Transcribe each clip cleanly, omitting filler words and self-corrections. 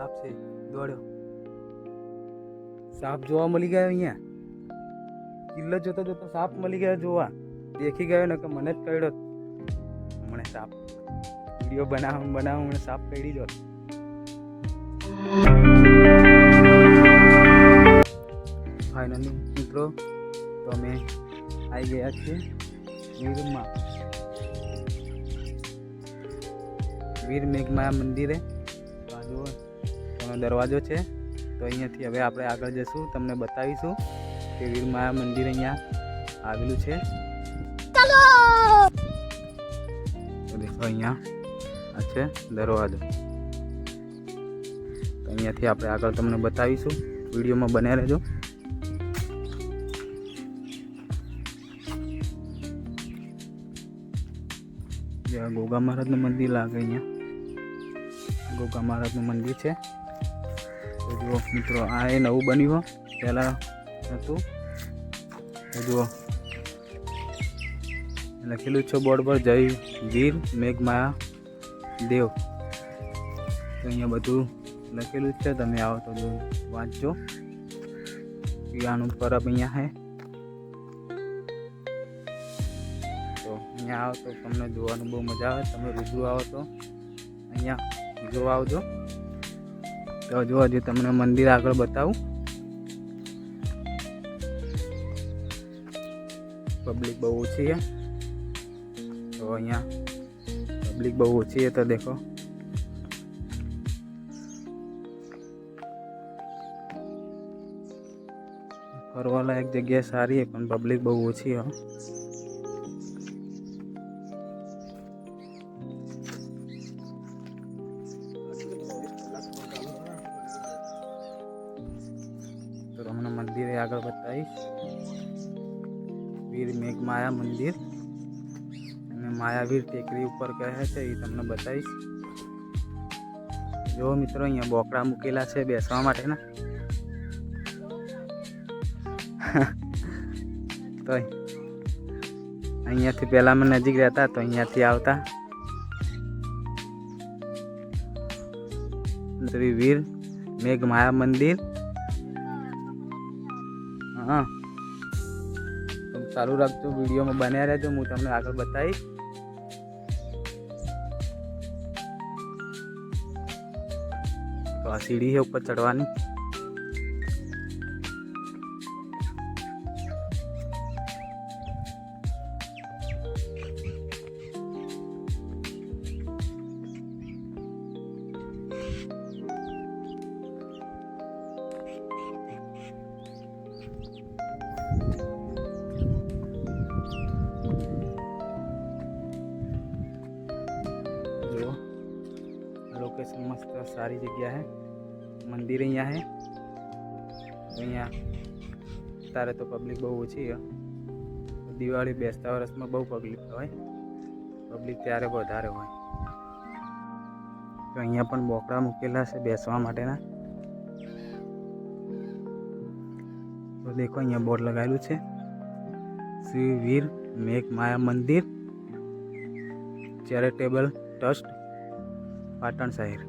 સાપ છે દોડ્યો સાપ જોવા મળી ગયો અહીંયા કિલ્લો જોતો જોતો સાપ મળી ગયો જોવા દેખી ગયો ને કે મને જ કરડ્યો મને સાપ વિડીયો બનાવ મને સાપ કરડી જો ફાઇનલી મિત્રો તો અમે આવી ગયા છીએ વીરમાં વીર મેઘમાયા મંદિરે બાજુ એનો દરવાજો છે તો અહીંયાથી હવે આપણે આગળ જઈશું તમને બતાવીશું કે વીરમાયા મંદિર અહીંયા આવેલું છે ચાલો તો દેખો અહીંયા આ છે દરવાજો તો અહીંયાથી આપણે આગળ તમને બતાવીશું વિડીયોમાં બને રહેજો ગોગા મહારાજનું મંદિર લાગે અહીંયા ગોગા મહારાજનું મંદિર છે તો જુઓ મિત્રો આ એ નવું બન્યું પહેલાં હતું તો જુઓ લખેલું છે બોર્ડ પર જય વીર મેઘમાયા દેવ તો અહીંયા બધું લખેલું છે તમે આવો તો વાંચજો પીવાનું પરબ અહીંયા છે તો અહીંયા આવો તો તમને જોવાનું બહુ મજા આવે તમે રૂબરૂ આવો તો અહીંયા જોવા આવજો તો જો હજી તમને મંદિર આગળ બતાવું પબ્લિક બહુ ઓછી છે તો અહીંયા પબ્લિક બહુ ઓછી છે તો દેખો ફરવા લાયક જગ્યા સારી છે પણ પબ્લિક બહુ ઓછી છે તો તમને મંદિરે આગળ બતાવીશ વીર મેઘમાયા મંદિર અને માયાવીર ટેકરી ઉપર કહે છે એ તમને બતાવીશ જો મિત્રો અહીંયા બોકડા મૂકેલા છે બેસવા માટેના તો અહીંયાથી પહેલા અમે નજીક રહેતા તો અહીંયાથી આવતા શ્રી વીર મેઘમાયા મંદિર હા તમે ચાલુ રાખજો વિડીયોમાં બન્યા રહેજો હું તમને આગળ બતાવીશ તો આ સીડી છે ઉપર ચડવાની लोकेशन मस्त सारी जगह है मंदिर यहाँ है तो यहाँ तारे तो पब्लिक बहुत ओછી है दिवाળી બેસતા વર્ષમાં બહુ પબ્લિક હોય પબ્લિક ત્યારે વધારે હોય તો અહીંયા પણ બોકડા મૂકેલા છે બેસવા માટેના તો દેખો અહીંયા બોર્ડ લગાવેલું છે શ્રી વીર મેઘમાયા મંદિર ચેરિટેબલ ટ્રસ્ટ પાટણ શહેર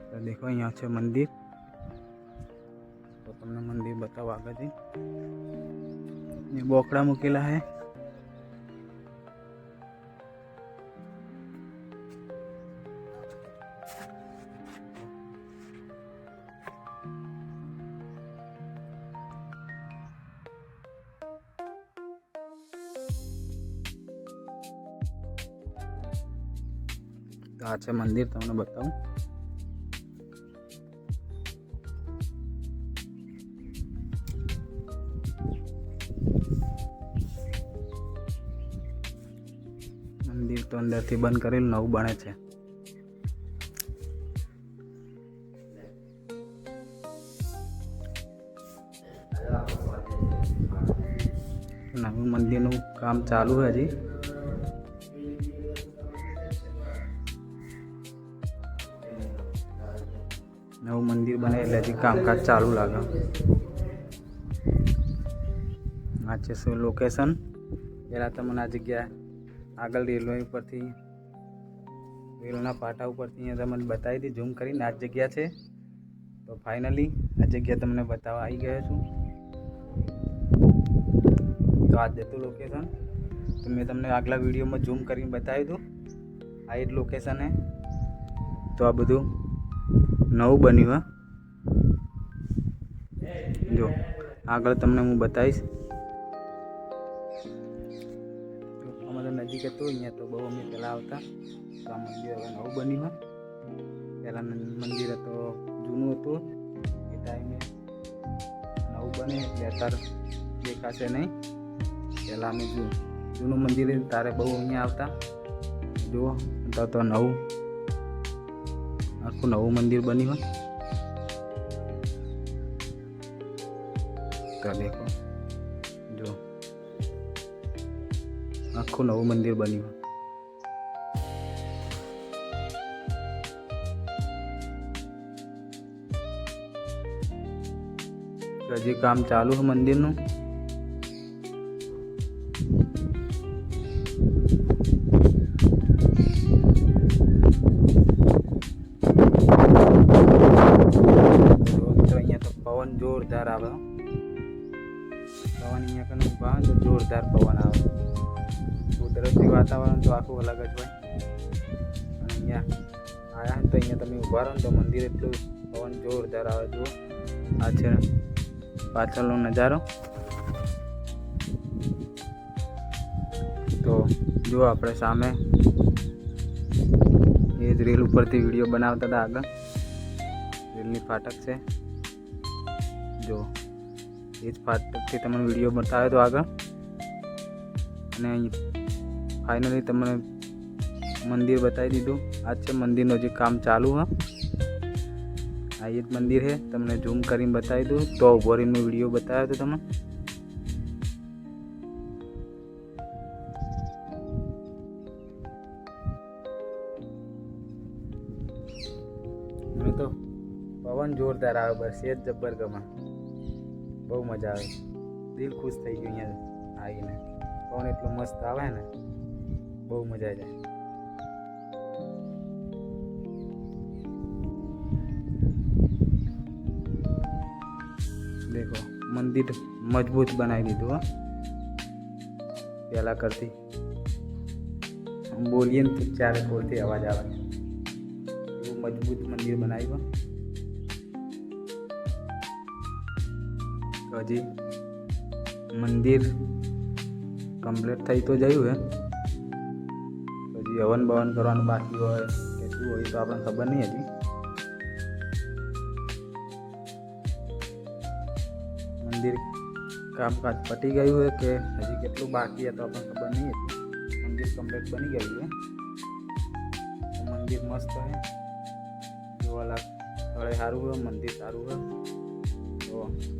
તો દેખો અહીંયા છે મંદિર તો તમને મંદિર બતાવો આગળથી ये बोकड़ा મૂકેલા है तो आ છે મંદિર તમને બતાવું મંદિર તો અંદરથી બંધ કરેલું નવું બને છે નવું મંદિરનું કામ ચાલુ છે હજી નવું મંદિર બને એટલે હજી કામકાજ ચાલુ લાગે આ છે શું લોકેશન પહેલાં તમને આ જગ્યા આગળ રેલવે ઉપરથી રેલના પાટા ઉપરથી અહીંયા તમને બતાવી દી ઝૂમ કરીને આ જગ્યા છે. તો ફાઇનલી આ જગ્યા તમને બતાવવા આવી ગયો છું. તો આ જતું લોકેશન તો મેં તમને આગલા વિડીયોમાં ઝૂમ કરીને બતાવી દઉં. આ જ લોકેશન હે. તો આ બધું નવું બન્યું હે. જો આગળ તમને હું બતાવીશ. અમારે નજીક હતું અહીંયા તો બહુ અમે પહેલાં આવતા. તો આ મંદિર હવે નવું બન્યું હે. પહેલાં મંદિર તો જૂનું હતું એ ટાઈમે. નવું બને એટલે અત્યારે દેખાશે નહીં. પહેલાં અમે જૂનું મંદિર તારે બહુ અહીંયા આવતા. જુઓ અત્યારે તો નવું આખું નવું મંદિર બન્યું હોય. તો દેખો જો આખું નવું મંદિર બન્યું હોય. હજી કામ ચાલુ છે મંદિરનું. અહીંયા તો પવન જોરદાર આવે. પવન અહીંયા કને ઉભા હોય તો જોરદાર પવન આવે. કુદરતી વાતાવરણ તો આખું અલગ જ હોય. અને અહીંયા આવ્યા તો અહીંયા તમે ઊભા રહો ને તો મંદિર એટલું પવન જોરદાર આવે. જુઓ આ છે પાછળનો નજારો. તો જો આપણે સામે એ જ રેલ ઉપરથી વિડીયો બનાવતા હતા. આગળ રેલની ફાટક છે. જો એ જ ફાટકથી તમને વિડીયો બતાવ્યો તો આગળ. અને અહીં ફાઇનલી તમને મંદિર બતાવી દીધું. આ છે મંદિરનું જે કામ ચાલુ હા. આ એ જ મંદિર છે. તમને ઝૂમ કરીને બતાવી દઉં તો ઉભો રહીને વિડીયો બતાવ્યો હતો તમને. તો પવન જોરદાર આવે. બસ એ જ જબ્બર ગમે. બહુ મજા આવે. દિલ ખુશ થઈ ગયું અહીંયા આવીને. પવન એટલો મસ્ત આવે ને બહુ મજા જાય. દેખો મંદિર મજબૂત બનાવી દીધું હા પહેલાં કરતી. બોલીએ ને તો ચારે કોરથી અવાજ આવે. એવું મજબૂત મંદિર બનાવ્યું. હજી મંદિર કમ્પ્લીટ થઈ તો ગયું હે. હજી હવન બવન કરવાનું બાકી હોય કે શું હોય તો આપણને ખબર નહીં હજી. મંદિર કામકાજ પતી ગયું હોય કે હજી કેટલું બાકી છે તો આપણને ખબર નહીં હતી. મંદિર કમ્પ્લીટ બની ગયું છે. મંદિર મસ્ત છે. જોવાલાયક સ્થળે સારું હોય. મંદિર સારું હોય. તો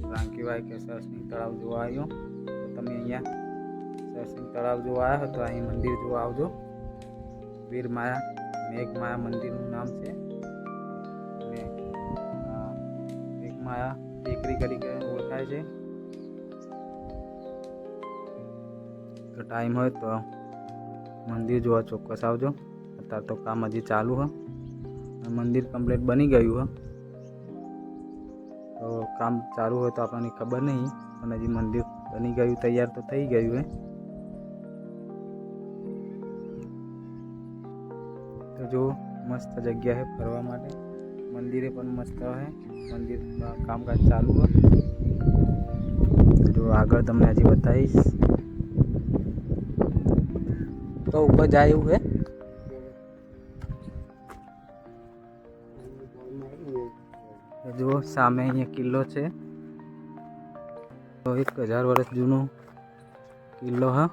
રાંકીવાય કે સરસિંહ તળાવ જોવા આવ્યો તો તમે અહીંયા સરસિંહ તળાવ જોવા આવ્યા હોય તો અહીં મંદિર જોવા આવજો. વીરમાયા મેઘમાયા મંદિરનું નામ છે. અને મેઘમાયા ટેકરી તરીકે ઓળખાય છે. તો ટાઈમ હોય તો મંદિર જોવા ચોક્કસ આવજો. અત્યારે તો કામ હજી ચાલુ હોય. મંદિર કમ્પ્લીટ બની ગયું હોય. તો કામ ચાલુ હોય તો આપણને ખબર નહીં. પણ હજી મંદિર બની ગયું તૈયાર તો થઈ ગયું હે. તો જો મસ્ત જગ્યા છે ફરવા માટે. મંદિરે પણ મસ્ત છે. મંદિરમાં કામકાજ ચાલુ હોય. જો આગળ તમને હજી બતાવીશ. તો ઉપર જાય એવું હે. જો સામે અહીંયા કિલ્લો છે. તો 1000 વર્ષ જૂનો કિલ્લો હા.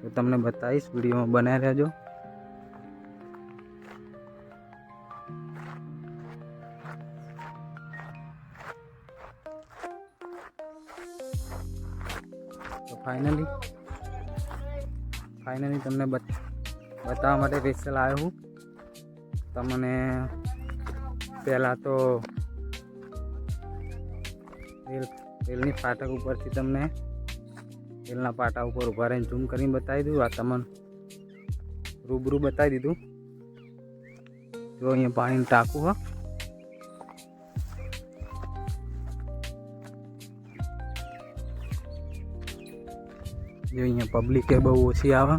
તો તમને બતાવીશ. વિડીયોમાં બનાવી રહેજો. તો ફાઇનલી તમને બતાવવા માટે સ્પેશિયલ આવ્યો હું. તમને પહેલાં તો રેલની ફાટક ઉપરથી તમને રેલના પાટા ઉપર ઊભા રહીને ઝૂમ કરીને બતાવી દઉં. આ તમને રૂબરૂ બતાવી દીધું. જો અહીંયા પાણીનું ટાંકું હ. જો અહીંયા પબ્લિક એ બહુ ઓછી આવે.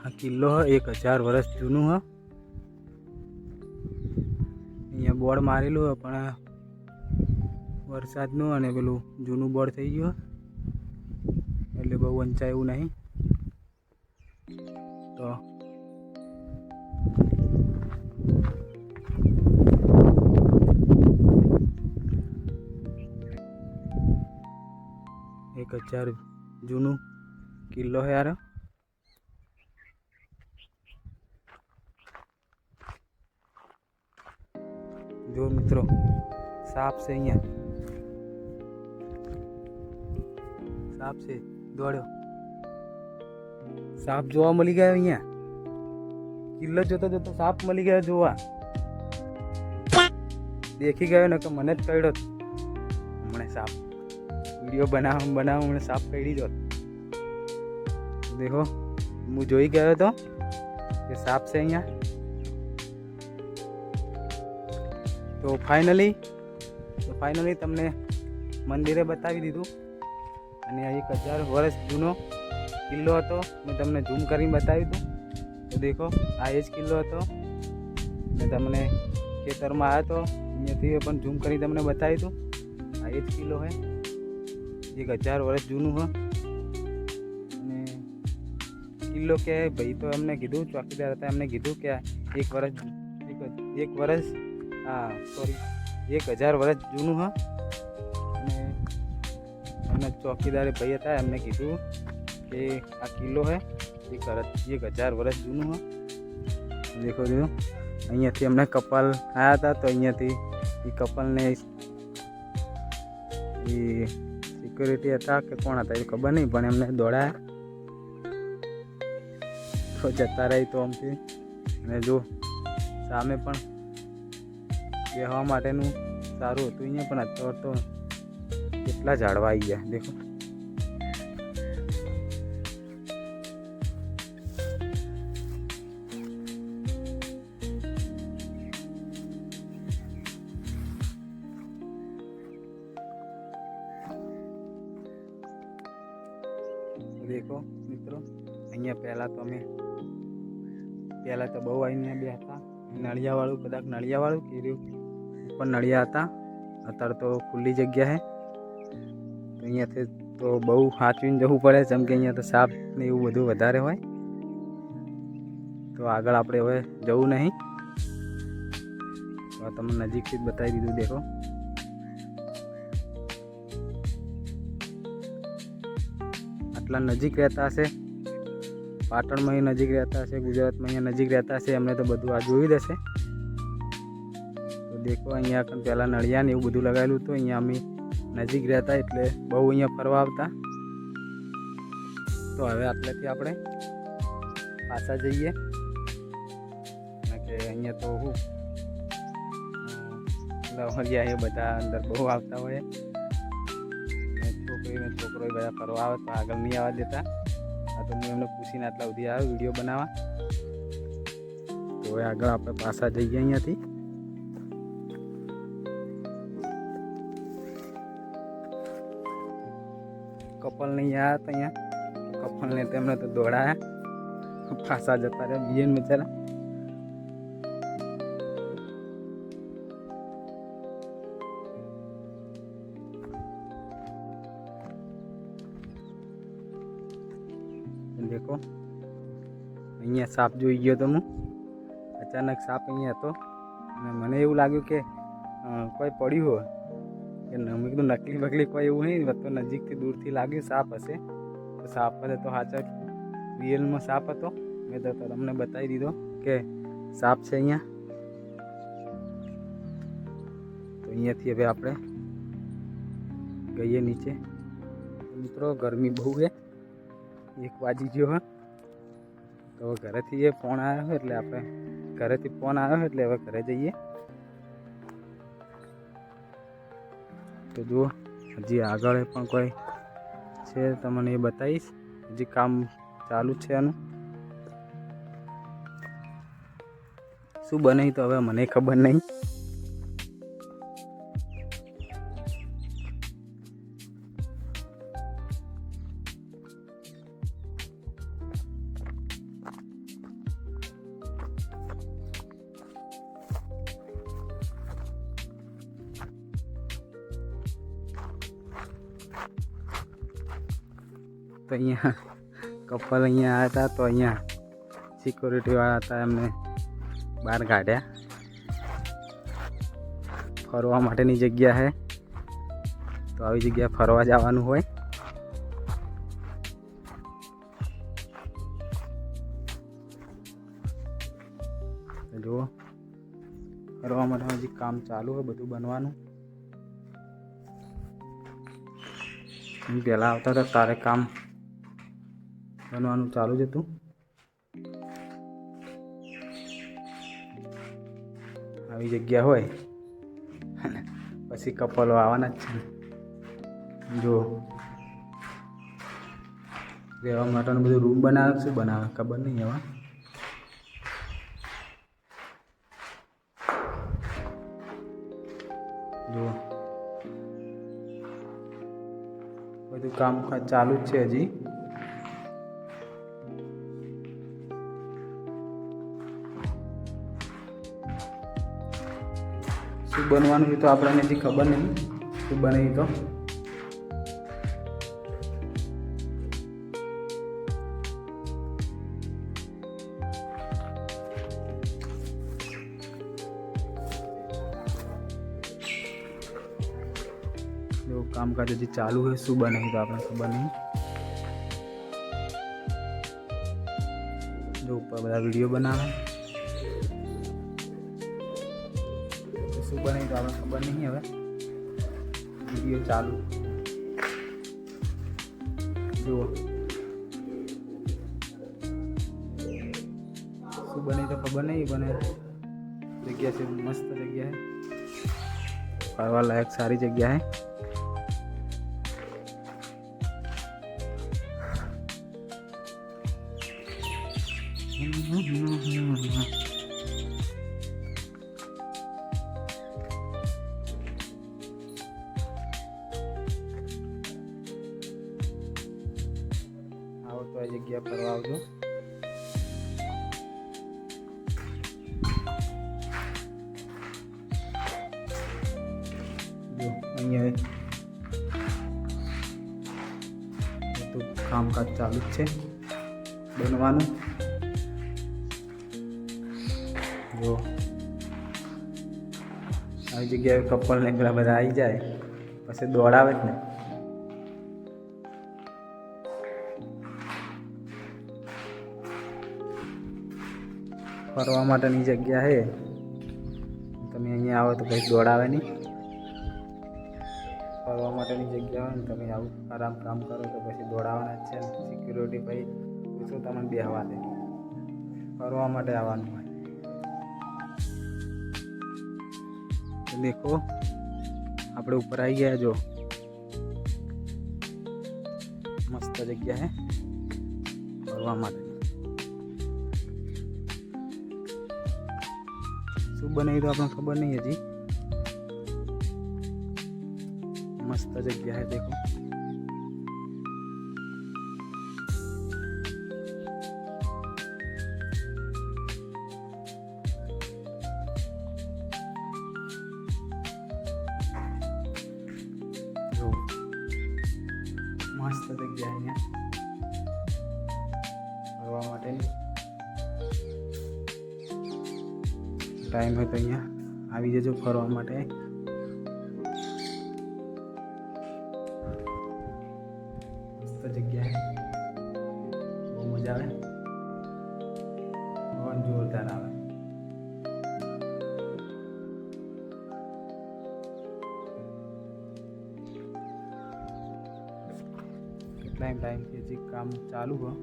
આ કિલ્લો 1000 વર્ષ જૂનું હ. અહીંયા બોર્ડ મારેલું હોય પણ વરસાદનું અને પેલું જૂનું બોર્ડ થઈ ગયું એટલે બહુ વંચાય એવું નહીં. તો 1000 જૂનું કિલ્લો है यार. जो मित्रों सांप से અહીંયા सांप से દોડ્યો सांप જોવા મળી ગયો. અહીંયા કિલ્લો જોતો જોતો सांप મળી ગયો જોવા. દેખી ગયો ને કે મને જ કઈડો હમણે सांप. वीडियो बनाव मैंने सांप कड़ी जो देखो मु जोई गयो तो ये सांप से अँ. तो फाइनली तमने मंदिरे बतावी दीधुं अने 1000 वर्ष जूनो किल्लो हतो. मैं तमने झूम करीने बतावी दूँ. तो देखो आ एज किल्लो हतो. मैं तमने खेतर में आया तो अहींयाथी पण झूम करी तमने बतावी दूँ. आ एज किल्लो है 1000 वर्ष जूनू है. किल्लो के भाई तो हमने कीधु चौकीदार था हमने कीधु कि 1000 वर्ष जूनू है. हमने चौकीदार भाई था हमने कीधु कि आ किल्लो है 1000 वर्ष जूनू है. देखो देखो अहीं थी हमने कपल आया था तो अहीं थी कपल ने सिक्योरिटी था कि कौन था ये खबर नहीं पण एमने दौड़ाया तो जता रही. तो अमथी अने जो सामे पण बेहवा माटेनुं सारूं हतुं. अहींया पण अत्यार तो કેટલા ઝાડવા આવી ગયા देखो. देखो मित्रों अहीं पहला तो अमे पहला तो बहु अहीं बेहता नळियावाळुं कदाच नळियावाळुं कीर्युं पण नळिया हता. अत्यारे तो खुली जग्या है तो अहींयाथी तो बहु साचवीने जवुं पड़े केम के अहींया तो साप ने एवुं बधुं वधारे होय. तो आगळ आपणे हवे जवुं नहीं. तो तमने नजीकथी ज बतावी दीधुं. देखो आटला नजीक रहता हशे पाटण में नजीक रहता हशे गुजरात में अहीं नजीक रहता हशे एमने तो बधुं आ जोयुं ज हशे. तो देखो अहींया पहला नळिया ने एवुं बधुं लगावेलुं तो अहींया अमे नजीक रहता एटले बहु अहींया फरवा आवता. तो हवे आटलेथी आपणे पाछा जईए के अहींया तो हुं लवरिया ए बधा अंदर बहु आवता होय. छोकरी ने छोकरो बधा फरवा आवे तो आगळ नहीं आवा देता. आ तो मैं एमने पूछीने आटला सुधी आव्यो विडियो बनावा. तो हवे आगळ आपणे पाछा जईए अहींयाथी. कपल नहीं आया था अँ कपल ने तेमने तो दौड़ाया पासा जता रहे बीएन बेचारा. देखो अहीं साप जोई गयो तो हूँ अचानक साप अहीं हतो अने मने एवुं लाग्युं के कोई पड्युं होय કે મેં કીધું નકલી બકલી કોઈ એવું નહીં. તો નજીકથી દૂરથી લાગ્યું સાપ હશે. તો સાપ હતો તો સાચો રિયલમાં સાપ હતો. મેં તો તમને બતાવી દીધો કે સાપ છે અહીંયા. તો અહીંયાથી હવે આપણે ગઈએ નીચે. મિત્રો ગરમી બહુ છે 1 વાગી ગયો હે. તો ઘરેથી એ ફોન આવ્યો એટલે આપણે ઘરેથી ફોન આવ્યો એટલે હવે ઘરે જઈએ. तो जो હજી આગળ પણ કોઈ છે તમને એ બતાવીશ. હજી કામ ચાલુ જ છે એનું. શું બને તો હવે મને ખબર નહીં. તો અહીંયા કપલ અહીંયા આવ્યા હતા, તો અહીંયા સિક્યોરિટીવાળા હતા, એમને બહાર કાઢ્યા. ફરવા માટેની જગ્યા છે, તો આવી જગ્યા ફરવા જવાનું હોય. જુઓ, ફરવા માટે હજી કામ ચાલુ હોય, બધું બનવાનું. પહેલાં આવતા હતા તારે કામ બનવાનું ચાલુ જ હતું. આવી જગ્યા હોય પછી કપલો આવવાના જ છે. જો રહેવા માટેનું બધું રૂમ બનાવે, શું બનાવે ખબર નહીં. હવે જો બધું કામકાજ ચાલુ જ છે હજી. શું બનવાનું છે તો આપણને હજી ખબર નહીં. શું બને તો જો કામકાજ હજી ચાલુ હોય. શું બને તો આપણને ખબર નહીં. જો ઉપર બધા વિડીયો બનાવે. શું બને તો આપણે ખબર નહીં. હવે વિડીયો ચાલુ. જુઓ શું બને તો ખબર નહીં, પણ જગ્યા છે, મસ્ત જગ્યા છે, ફરવા લાયક સારી જગ્યા છે. આવો તો આ જગ્યા ફરવા આવજો. જો અહીંયા બધું કામકાજ ચાલુ જ છે બનવાનું. જો આવી જગ્યાએ કપલ ને પેલા બધા આવી જાય પછી દોડાવે જ ને. ફરવા માટેની જગ્યા છે, તમે અહીંયા આવો તો કંઈ દોડાવે નહીં. ફરવા માટેની જગ્યા હોય ને તમે આવું આરામ કામ કરો તો પછી દોડાવવાના જ છે. સિક્યુરિટી ભાઈ પૂછો તમને બેહવા દે. ફરવા માટે આવવાનું હોય. દેખો આપણે ઉપર આવી ગયા. જો મસ્ત જગ્યા છે ફરવા માટે. શું બનાવ્યું તો આપણને ખબર નહીં હજી. મસ્ત જગ્યા છે દેખો. જો મસ્ત જગ્યા અહીંયા ફરવા માટેની. ટાઈમ હોય તો અહીંયા આવી જજો ફરવા માટે. મસ્ત જગ્યા બહુ મજા આવે. પવન જોરદાર આવે. કેટલા ટાઈમથી હજી કામ ચાલુ હોય.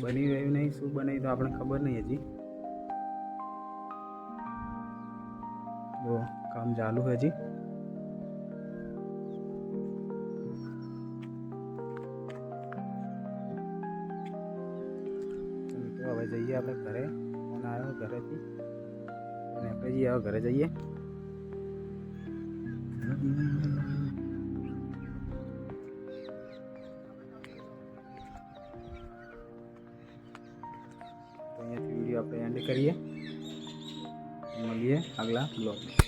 બની રહ્યું નહીં. શું બને તો આપણે ખબર નહીં હજી. જો કામ ચાલુ है जी. હવે જઈએ આપણે ઘરે. ફોન આવ્યો ઘરેથી અને આપણે જઈએ હવે ઘરે જઈએ. તો અહીંયાથી વિડીયો આપણે એન્ડ કરીએ. મળીએ આગલા બ્લોગ.